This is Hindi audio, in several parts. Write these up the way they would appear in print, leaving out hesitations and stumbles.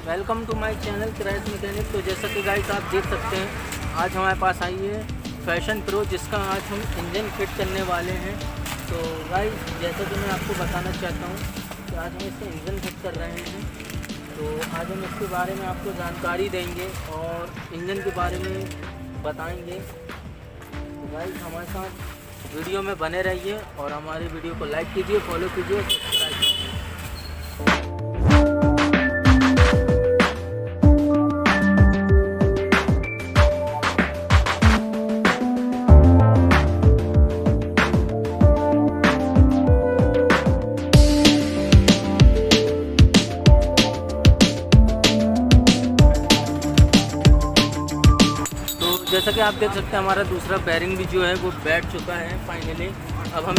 Welcome to my channel Crash Mechanic. तो जैसा कि गाइस आप देख सकते हैं, आज हमारे पास आई है फैशन प्रो, जिसका आज हम इंजन फिट करने वाले हैं। तो गाइस जैसा कि मैं आपको बताना चाहता हूँ कि आज हम इसका इंजन फिट कर रहे हैं। तो आज हम इसके बारे में आपको जानकारी देंगे और इंजन के बारे में बताएंगे। तो गाइस हमारे साथ वीडियो में बने रहिए और हमारी वीडियो को लाइक कीजिए, फॉलो कीजिए, सब्सक्राइब कीजिए। जैसा कि आप देख सकते हैं, हमारा दूसरा बेरिंग भी जो है वो बैठ चुका है फाइनली। अब हम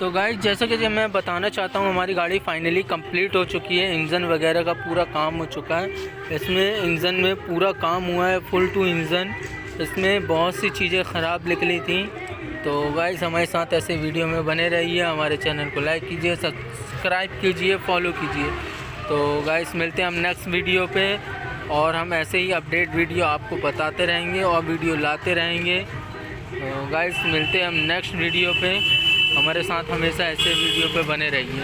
तो गाइस जैसे कि मैं बताना चाहता हूँ, हमारी गाड़ी फाइनली कंप्लीट हो चुकी है। इंजन वगैरह का पूरा काम हो चुका है। इसमें इंजन में पूरा काम हुआ है, फुल टू इंजन। इसमें बहुत सी चीज़ें ख़राब निकली थी। तो गाइस हमारे साथ ऐसे वीडियो में बने रहिए। हमारे चैनल को लाइक कीजिए, सब्सक्राइब कीजिए, फॉलो कीजिए। तो गाइस मिलते हैं हम नेक्स्ट वीडियो पे, और हम ऐसे ही अपडेट वीडियो आपको बताते रहेंगे और वीडियो लाते रहेंगे। तो गाइस मिलते हैं हम नेक्स्ट वीडियो पे। हमारे साथ हमेशा ऐसे वीडियो पे बने रहिए।